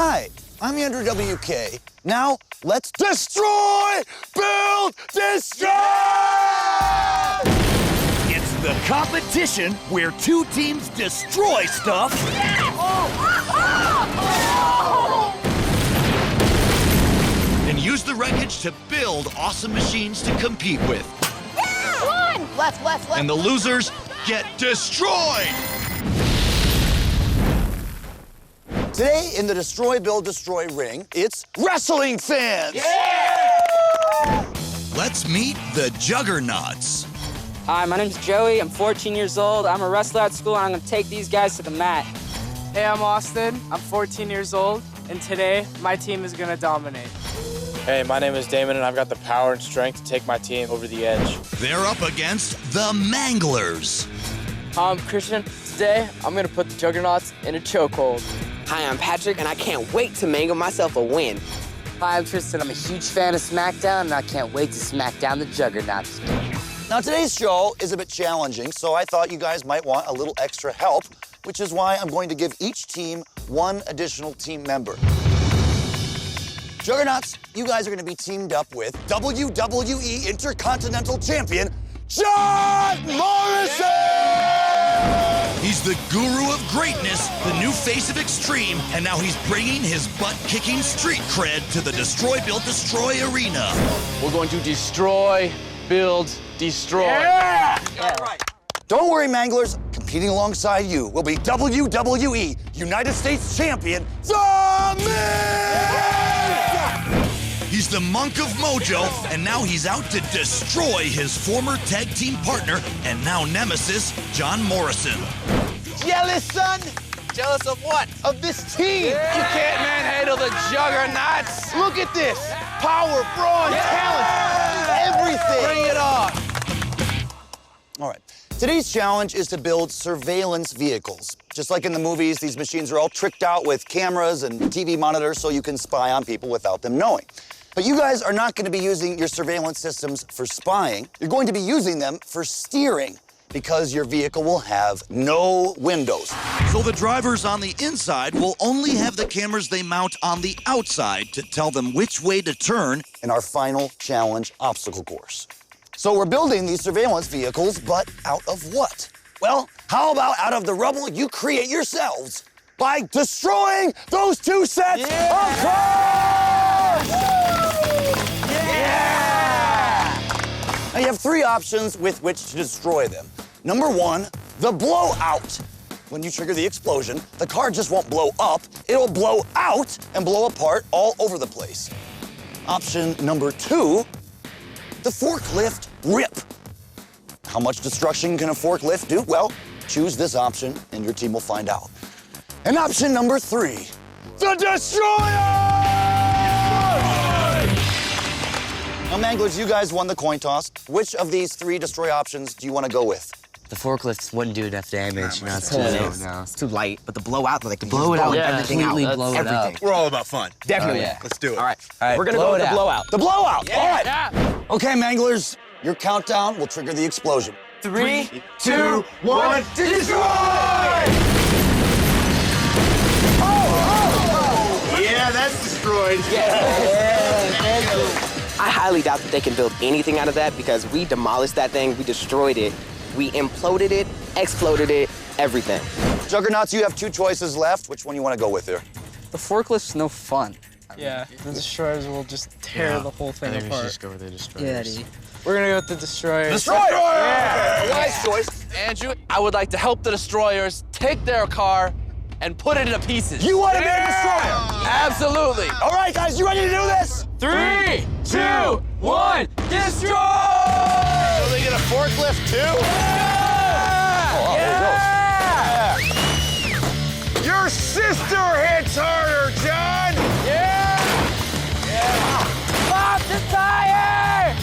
Hi, I'm Andrew WK. Now, let's destroy, build, destroy! It's the competition where two teams destroy stuff. And use the wreckage to build awesome machines to compete with. One! Left. And the losers get destroyed. Today in the Destroy, Build, Destroy ring, it's wrestling fans! Let's meet the Juggernauts. Hi, my name's Joey. I'm 14 years old. I'm a wrestler at school, and I'm gonna take these guys to the mat. Hey, I'm Austin. I'm 14 years old, and today my team is gonna dominate. Hey, my name is Damon, and I've got the power and strength to take my team over the edge. They're up against the Manglers. Hi, I'm Christian. Today, I'm gonna put the Juggernauts in a chokehold. Hi, I'm Patrick, and I can't wait to mangle myself a win. Hi, I'm Tristan. I'm a huge fan of SmackDown, and I can't wait to smack down the Juggernauts. Now, today's show is a bit challenging, so I thought you guys might want a little extra help, which is why I'm going to give each team one additional team member. Juggernauts, you guys are going to be teamed up with WWE Intercontinental Champion, John Morrison! He's the guru of greatness, the new face of Extreme, and now he's bringing his butt-kicking street cred to the Destroy, Build, Destroy arena. We're going to destroy, build, destroy. Yeah! Right. Don't worry, Manglers. Competing alongside you will be WWE United States Champion, The Miz! He's the monk of mojo, and now he's out to destroy his former tag team partner and now nemesis, John Morrison. Jealous, son? Jealous of what? Of this team! You can't manhandle the Juggernauts. Look at this. Power, brawn, talent, Everything! Bring it on. All right. Today's challenge is to build surveillance vehicles. Just like in the movies, these machines are all tricked out with cameras and TV monitors so you can spy on people without them knowing. But you guys are not going to be using your surveillance systems for spying. You're going to be using them for steering because your vehicle will have no windows. So the drivers on the inside will only have the cameras they mount on the outside to tell them which way to turn In our final challenge obstacle course. So we're building these surveillance vehicles, but out of what? Well, how about out of the rubble you create yourselves by destroying those two sets of cars? Now you have three options with which to destroy them. Number one, the blowout. When you trigger the explosion, the car just won't blow up, it'll blow out and blow apart all over the place. Option number two, the forklift rip. How much destruction can a forklift do? Well, choose this option and your team will find out. And option number three, the destroyer! Now, Manglers, you guys won the coin toss. Which of these three destroy options do you want to go with? The forklifts wouldn't do enough damage. No, it's it's too light. But the blowout, like, blow it out, everything out. blow it up. We're all about fun. Definitely. Let's do it. All right. We're gonna go with the blowout. The blowout! All right. Okay, Manglers, your countdown will trigger the explosion. 3, 2, 1, destroy! Yeah, that's destroyed. I highly doubt that they can build anything out of that because we demolished that thing, we destroyed it, we imploded it, exploded it, everything. Juggernauts, you have two choices left. Which one you want to go with here? The forklift's no fun. Yeah, the destroyers will just tear the whole thing apart. Just go with the destroyers. Yeah, dude. We're gonna go with the destroyers. Destroyer! Yeah. Wise choice. Andrew, I would like to help the destroyers take their car and put it into pieces. You want to be a destroyer? Absolutely. All right, guys, you ready to do this? 3, 2, 1, destroy! So they get a forklift too? Your sister hits harder, John! Pop the tire!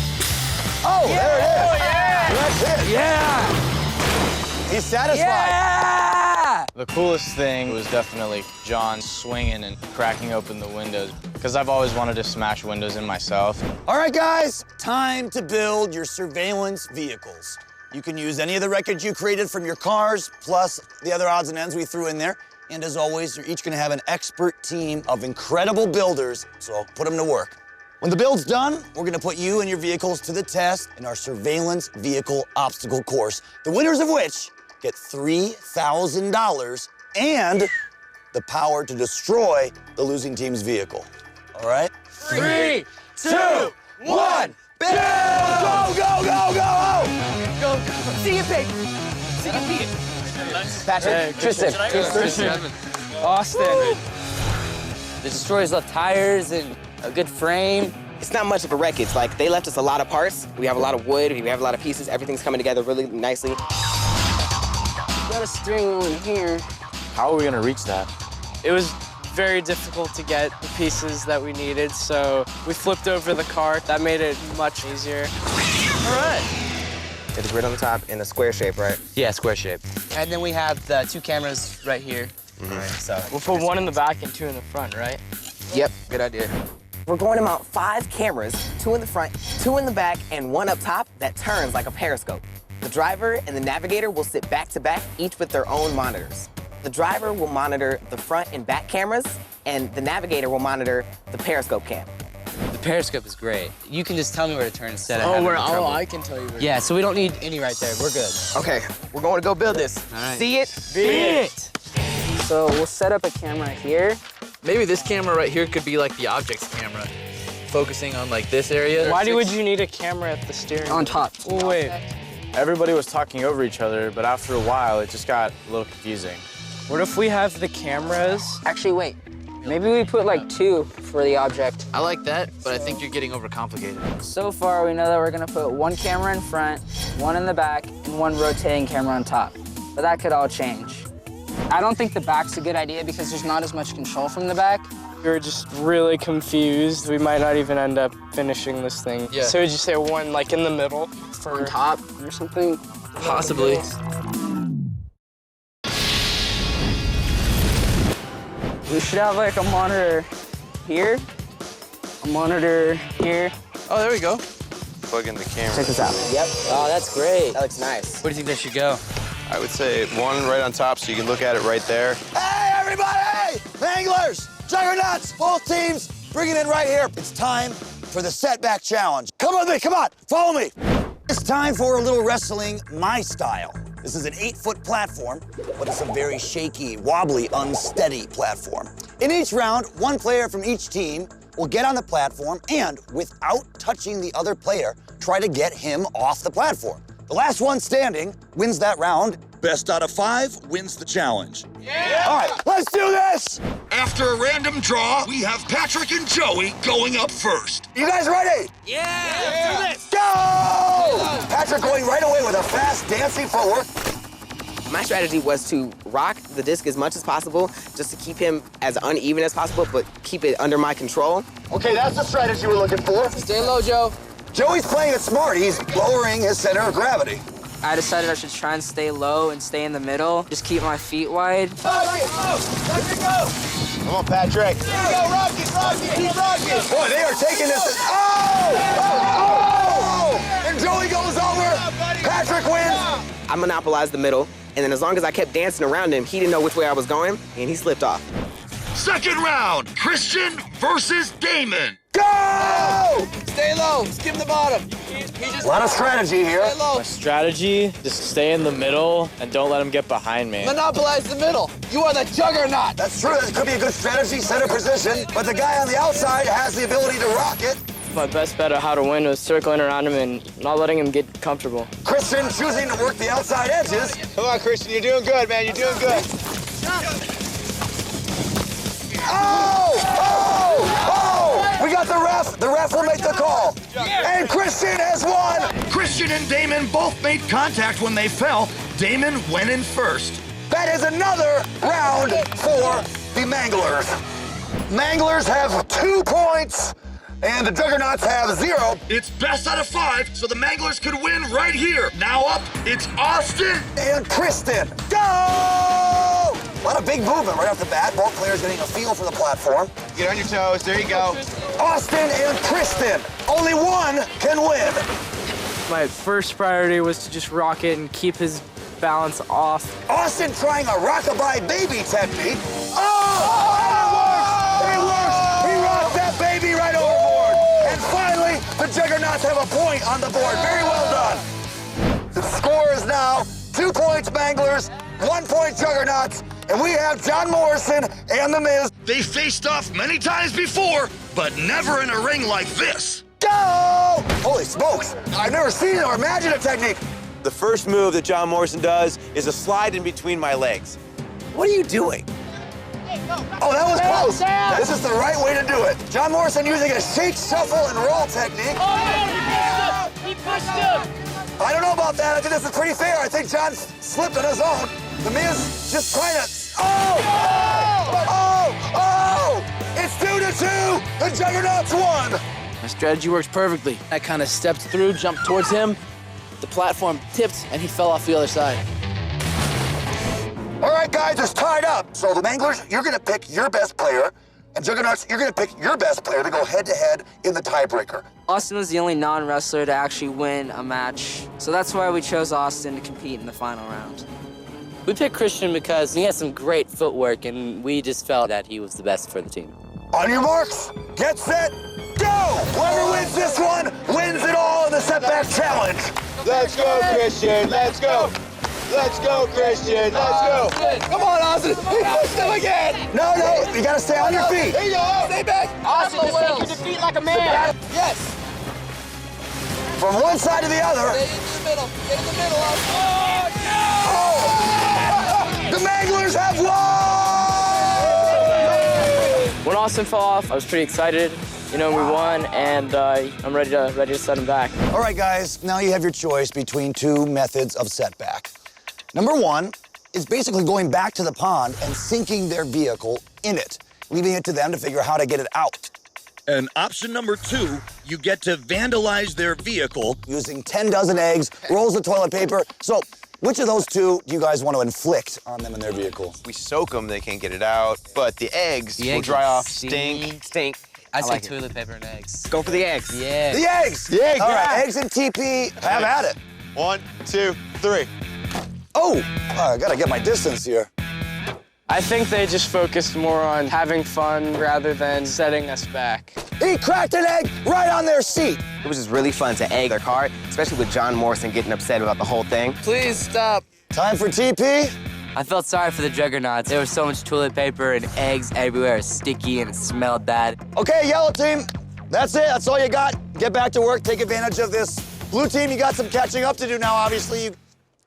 Oh, there it is. Oh, yeah! That's it. Yeah! He's satisfied. Yeah! The coolest thing was definitely John swinging and cracking open the windows because I've always wanted to smash windows in myself. All right, guys, time to build your surveillance vehicles. You can use any of the wreckage you created from your cars, plus the other odds and ends we threw in there. And as always, you're each gonna have an expert team of incredible builders, so put them to work. When the build's done, we're gonna put you and your vehicles to the test in our surveillance vehicle obstacle course, the winners of which get $3,000 and the power to destroy the losing team's vehicle. All right? 3, 2, 1, build! Go, go, go, go! Go. See you, pig. See you, pig. Patrick, Tristan. Austin. The Destroyers left tires and a good frame. It's not much of a wreckage. Like, they left us a lot of parts. We have a lot of wood. We have a lot of pieces. Everything's coming together really nicely. Got a steering wheel in here. How are we gonna reach that? It was very difficult to get the pieces that we needed, so we flipped over the car. That made it much easier. All right. Get the grid on the top in a square shape, right? Yeah, square shape. And then we have the 2 cameras right here. Right, so We'll put 1 in the back and 2 in the front, right? Yep, good idea. We're going to mount 5 cameras, 2 in the front, 2 in the back, and 1 up top that turns like a periscope. The driver and the navigator will sit back to back, each with their own monitors. The driver will monitor the front and back cameras, and the navigator will monitor the periscope cam. the periscope is great. You can just tell me where to turn instead of having trouble. I can tell you where. Yeah, so we don't need any right there. We're good. Okay, we're going to go build this. All right. See it? Be it. So we'll set up a camera here. Maybe this camera right here could be like the objects camera, focusing on like this area. Why would you need a camera at the steering On wheel? top. Oh, wait. Everybody was talking over each other, but after a while, it just got a little confusing. What if we have the cameras? Actually, wait. Maybe we put like 2 for the object. I like that, but I think you're getting overcomplicated. So far, we know that we're gonna put 1 camera in front, 1 in the back, and 1 rotating camera on top. But that could all change. I don't think the back's a good idea because there's not as much control from the back. We were just really confused. We might not even end up finishing this thing. Yeah. So would you say 1 like in the middle? For On top or something. Possibly. We should have like a monitor here, a monitor here. Oh, there we go. Plug in the camera. Check this out. Yep. Oh, that's great. That looks nice. Where do you think they should go? I would say 1 right on top so you can look at it right there. Hey, everybody! Anglers, juggernauts, both teams, bring it in right here. It's time for the setback challenge. Come with me, come on, follow me. It's time for a little wrestling my style. This is an 8-foot platform, but it's a very shaky, wobbly, unsteady platform. In each round, 1 player from each team will get on the platform and, without touching the other player, try to get him off the platform. The last one standing wins that round. Best out of 5 wins the challenge. All right, let's do this! After a random draw, we have Patrick and Joey going up first. You guys ready? Yeah! Let's do this! Go! Patrick going right away with a fast, dancing footwork. My strategy was to rock the disc as much as possible, just to keep him as uneven as possible, but keep it under my control. Okay, that's the strategy we're looking for. Stay low, Joe. Joey's playing it smart. He's lowering his center of gravity. I decided I should try and stay low and stay in the middle. Just keep my feet wide. Come on, Patrick. Here you go, Rocky, keep rocking. Boy, they are taking this. Oh! And Joey goes over. Patrick wins. I monopolized the middle, and then as long as I kept dancing around him, he didn't know which way I was going, and he slipped off. Second round, Christian versus Damon. Go! Stay low. Skim the bottom. A lot of strategy here. Stay low. My strategy, just stay in the middle and don't let him get behind me. Monopolize the middle. You are the juggernaut. That's true. That could be a good strategy, center position. But the guy on the outside has the ability to rock it. My best bet of how to win was circling around him and not letting him get comfortable. Christian choosing to work the outside edges. Come on, Christian, you're doing good, man. You're doing good. Oh! We got the ref. The ref will make the call. And Christian has won. Christian and Damon both made contact when they fell. Damon went in first. That is another round for the Manglers. Manglers have 2 points, and the Juggernauts have 0. It's best out of 5, so the Manglers could win right here. Now up, it's Austin And Kristen, go! A lot of big movement right off the bat. Both players getting a feel for the platform. Get on your toes. There you go. Austin and Kristen, only one can win. My first priority was to just rock it and keep his balance off. Austin trying a rockabye baby technique. Oh! It works! He rocked that baby right overboard. And finally, the Juggernauts have a point on the board. Very well done. The score is now 2 points Manglers, 1 point Juggernauts, and we have John Morrison and The Miz. They faced off many times before, but never in a ring like this. Go! Holy smokes! I've never seen or imagined a technique. The first move that John Morrison does is a slide in between my legs. What are you doing? Oh, that was close. This is the right way to do it. John Morrison using a shake, shuffle, and roll technique. Oh, he pushed him! I don't know about that. I think this is pretty fair. I think John slipped on his own. The Miz just trying to... Oh! It's 2-2. The Juggernauts won. My strategy works perfectly. I kind of stepped through, jumped towards him. The platform tipped, and he fell off the other side. All right, guys, it's tied up. So the Manglers, you're going to pick your best player. And Juggernauts, you're going to pick your best player to go head-to-head in the tiebreaker. Austin was the only non-wrestler to actually win a match, so that's why we chose Austin to compete in the final round. We picked Christian because he has some great footwork, and we just felt that he was the best for the team. On your marks, get set, go! Whoever wins this one wins it all in the setback challenge. Let's go, Christian. Let's go. Let's go, Christian. Let's go. Come on, Austin. He pushed him again. No, you gotta stay on your feet. There you go. Stay back. Austin, just take your defeat like a man. Yes. From one side to the other. Stay in the middle. Get in the middle, Austin. Oh, no! The Manglers have won! When Austin fell off, I was pretty excited. You know, we won, and I'm ready to set him back. All right, guys, now you have your choice between two methods of setback. Number one is basically going back to the pond and sinking their vehicle in it, leaving it to them to figure out how to get it out. And option number 2, you get to vandalize their vehicle. Using 10 dozen eggs, rolls of toilet paper. So which of those two do you guys want to inflict on them in their vehicle? We soak them, they can't get it out, but the eggs will dry off. Stink. I say like toilet paper and eggs. Go for the eggs. Yeah. The eggs! The eggs, All right, yeah. eggs and TP, have at it. 1, 2, 3. Oh, I gotta get my distance here. I think they just focused more on having fun rather than setting us back. He cracked an egg right on their seat. It was just really fun to egg their car, especially with John Morrison getting upset about the whole thing. Please stop. Time for TP. I felt sorry for the Juggernauts. There was so much toilet paper and eggs everywhere, sticky, and it smelled bad. Okay, yellow team, that's it. That's all you got. Get back to work, take advantage of this. Blue team, you got some catching up to do now, obviously.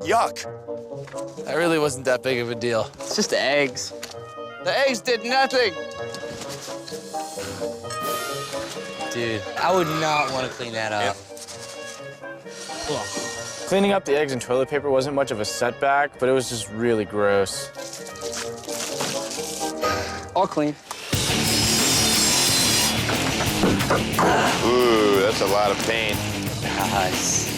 Yuck. That really wasn't that big of a deal. It's just eggs. The eggs did nothing. Dude, I would not want to clean that up. Cleaning up the eggs and toilet paper wasn't much of a setback, but it was just really gross. All clean. Ooh, that's a lot of pain. Nice.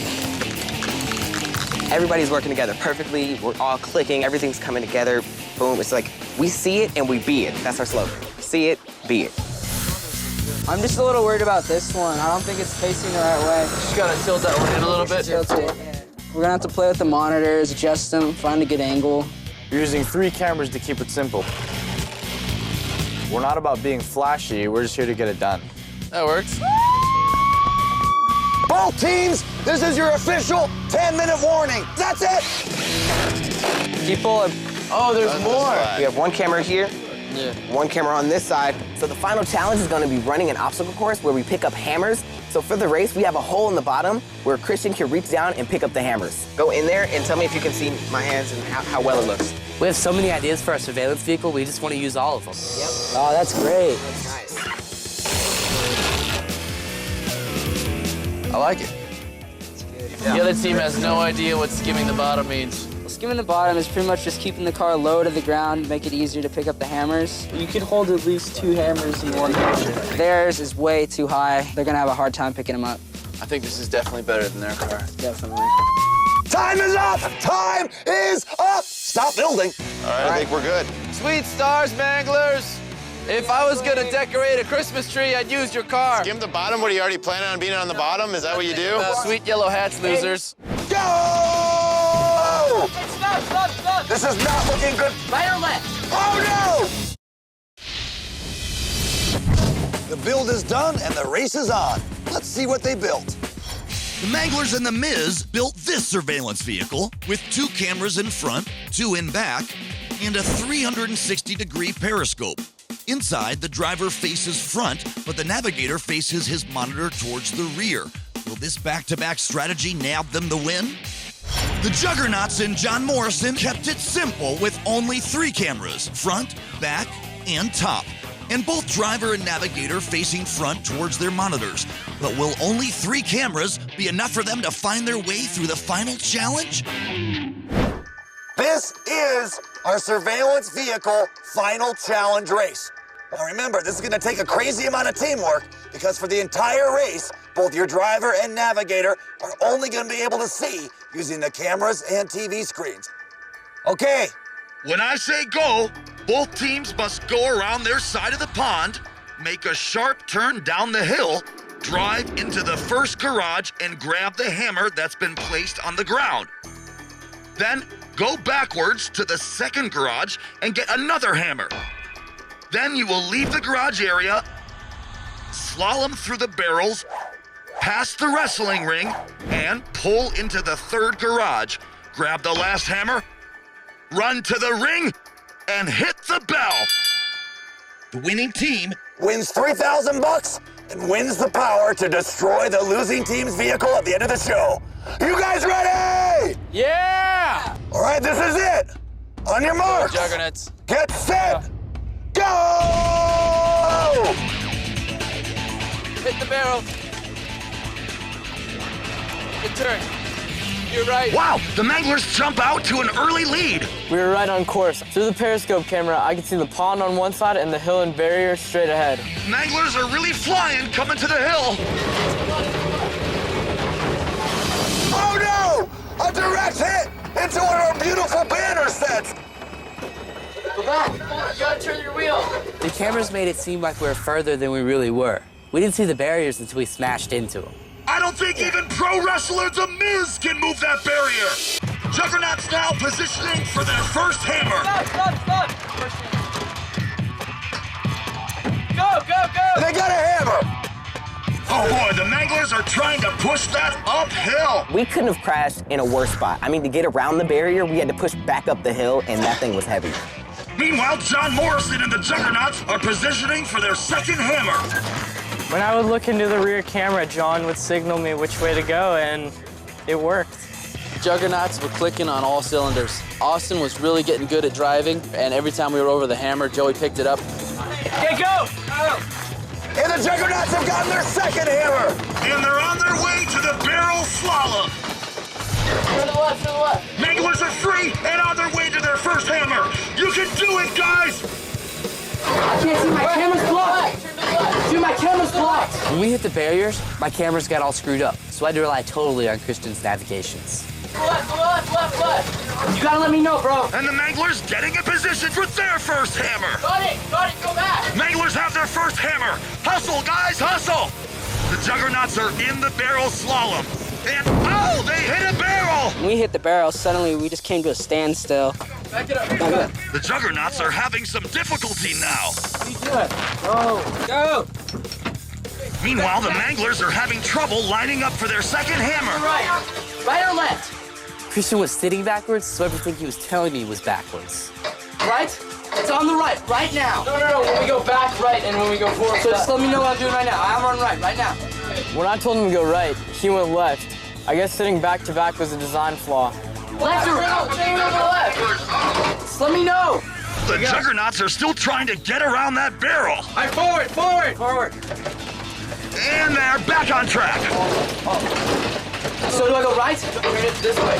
Everybody's working together perfectly. We're all clicking. Everything's coming together. Boom. It's like we see it and we be it. That's our slogan. See it, be it. I'm just a little worried about this one. I don't think it's facing the right way. Just gotta tilt that one in a little bit. Tilt it. We're gonna have to play with the monitors, adjust them, find a good angle. We're using 3 cameras to keep it simple. We're not about being flashy, we're just here to get it done. That works. Both teams, this is your official 10-minute warning. That's it. People are... Oh, there's more. We have 1 camera here, 1 camera on this side. So the final challenge is going to be running an obstacle course where we pick up hammers. So for the race, we have a hole in the bottom where Christian can reach down and pick up the hammers. Go in there and tell me if you can see my hands and how well it looks. We have so many ideas for our surveillance vehicle, we just want to use all of them. Yep. Oh, that's great. Nice. I like it. The other team has no idea what skimming the bottom means. Skimming the bottom is pretty much just keeping the car low to the ground, make it easier to pick up the hammers. You can hold at least 2 hammers in one hand. Theirs is way too high. They're gonna have a hard time picking them up. I think this is definitely better than their car. Definitely. Time is up! Time is up! Stop building. All right, I think we're good. Sweet stars, Manglers! If I was gonna decorate a Christmas tree, I'd use your car. Skim the bottom. What, are you already planning on being on the bottom? Is that what you do? Sweet yellow hats, losers. Go! This is not looking good. Right or left? Oh, no! The build is done and the race is on. Let's see what they built. The Manglers and the Miz built this surveillance vehicle with 2 cameras in front, 2 in back, and a 360-degree periscope. Inside, the driver faces front, but the navigator faces his monitor towards the rear. Will this back-to-back strategy nab them the win? The Juggernauts and John Morrison kept it simple with only 3 cameras, front, back, and top. And both driver and navigator facing front towards their monitors. But will only 3 cameras be enough for them to find their way through the final challenge? This is our surveillance vehicle final challenge race. Now remember, this is going to take a crazy amount of teamwork because for the entire race, both your driver and navigator are only going to be able to see using the cameras and TV screens. Okay. When I say go, both teams must go around their side of the pond, make a sharp turn down the hill, drive into the first garage and grab the hammer that's been placed on the ground. Then go backwards to the second garage and get another hammer. Then you will leave the garage area, slalom through the barrels, past the wrestling ring, and pull into the third garage. Grab the last hammer, run to the ring, and hit the bell. The winning team wins $3,000 and wins the power to destroy the losing team's vehicle at the end of the show. You guys ready? Yeah! All right, this is it. On your marks. Juggernauts. Get set. Go! Hit the barrel. Good turn. You're right. Wow, the Manglers jump out to an early lead. We were right on course. Through the periscope camera, I could see the pond on one side and the hill and barrier straight ahead. Manglers are really flying coming to the hill. Oh no! A direct hit into one of our beautiful banner sets. Go back. You gotta turn your wheel. The cameras made it seem like we were further than we really were. We didn't see the barriers until we smashed into them. I don't think even pro wrestler The Miz can move that barrier. Juggernauts now positioning for their first hammer. Stop. Go. They got a hammer. Oh boy, the Manglers are trying to push that uphill. We couldn't have crashed in a worse spot. I mean, to get around the barrier, we had to push back up the hill, and that thing was heavy. Meanwhile, John Morrison and the Juggernauts are positioning for their second hammer. When I would look into the rear camera, John would signal me which way to go, and it worked. Juggernauts were clicking on all cylinders. Austin was really getting good at driving, and every time we were over the hammer, Joey picked it up. Okay, go. And the Juggernauts have gotten their second hammer. And they're on their way to the barrel slalom. To the left. Manglers are free and on their way to their first hammer. You can do it, guys. I can't see, my camera's blocked. Turn to the left. Dude, my camera's blocked. When we hit the barriers, my cameras got all screwed up, so I had to rely totally on Christian's navigations. Left. You gotta let me know, bro. And the Manglers getting in position for their first hammer. Got it. Go back. Manglers have their first hammer. Hustle, guys, hustle. The Juggernauts are in the barrel slalom. And, oh, they hit a barrel. When we hit the barrel, suddenly we just came to a standstill. Back it up. The Juggernauts are having some difficulty now. Go. Meanwhile, the Manglers are having trouble lining up for their second hammer. Right or left? Christian was sitting backwards, so everything he was telling me was backwards. Right? It's on the right now. No. When we go back, right, and when we go forward, So just let me know what I'm doing right now. I'm running right now. When I told him to go right, he went left. I guess sitting back to back was a design flaw. Left or left? Just let me know. The Juggernauts are still trying to get around that barrel. All right, forward. And they're back on track. So do I go right? This way.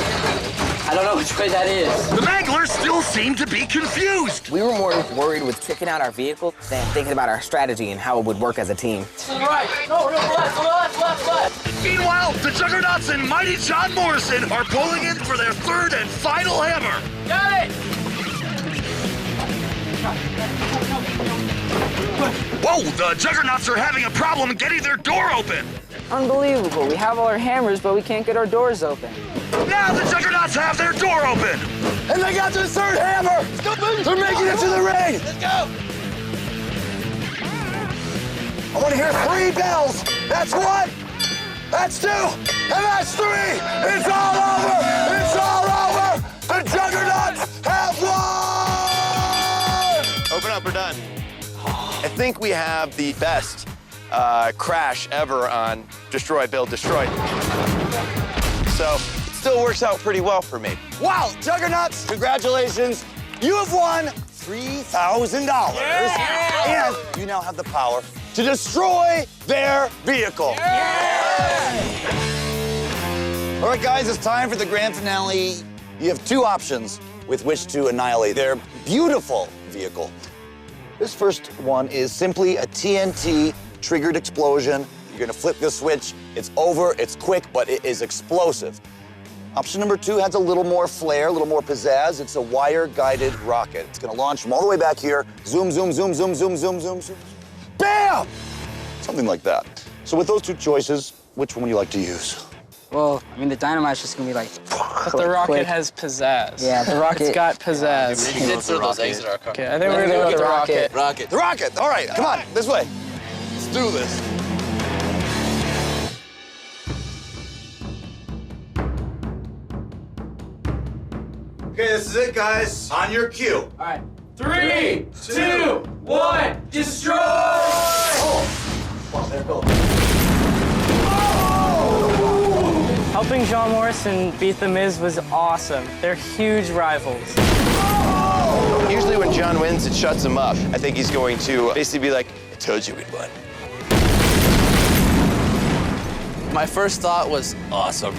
I don't know which way that is. The Manglers still seem to be confused. We were more worried with tricking out our vehicle than thinking about our strategy and how it would work as a team. To the right. No, left. Meanwhile, the Juggernauts and mighty John Morrison are pulling in for their third and final hammer. Got it. Whoa, the Juggernauts are having a problem getting their door open. Unbelievable. We have all our hammers, but we can't get our doors open. Now the Juggernauts have their door open. And they got their third hammer. They're making it to the ring. Let's go. I want to hear 3 bells. That's 1, that's 2, and that's 3. It's all over. It's all over. The Juggernauts have won. Open up, we're done. I think we have the best crash ever on Destroy, Build, Destroy. So it still works out pretty well for me. Wow, Juggernauts, congratulations. You have won $3,000. Yeah. And you now have the power to destroy their vehicle. All right, guys, it's time for the grand finale. You have 2 options with which to annihilate their beautiful vehicle. This first one is simply a TNT triggered explosion. You're gonna flip the switch. It's over, it's quick, but it is explosive. Option number 2 has a little more flair, a little more pizzazz. It's a wire-guided rocket. It's gonna launch from all the way back here. Zoom, zoom, zoom, zoom, zoom, zoom, zoom, zoom. Bam! Something like that. So with those 2 choices, which one would you like to use? Well, I mean, the dynamite's just gonna be like. But the rocket quick. has pizzazz. Yeah, the rocket. It's got pizzazz. We did throw those eggs at our car. Okay, I think we're gonna go with the rocket. Rocket. The rocket! All right, come on, this way. Let's do this. Okay, this is it, guys. On your cue. All right. 3, 2, 1, destroy! Helping John Morrison beat The Miz was awesome. They're huge rivals. Usually when John wins, it shuts him up. I think he's going to basically be like, I told you we'd win. My first thought was awesome.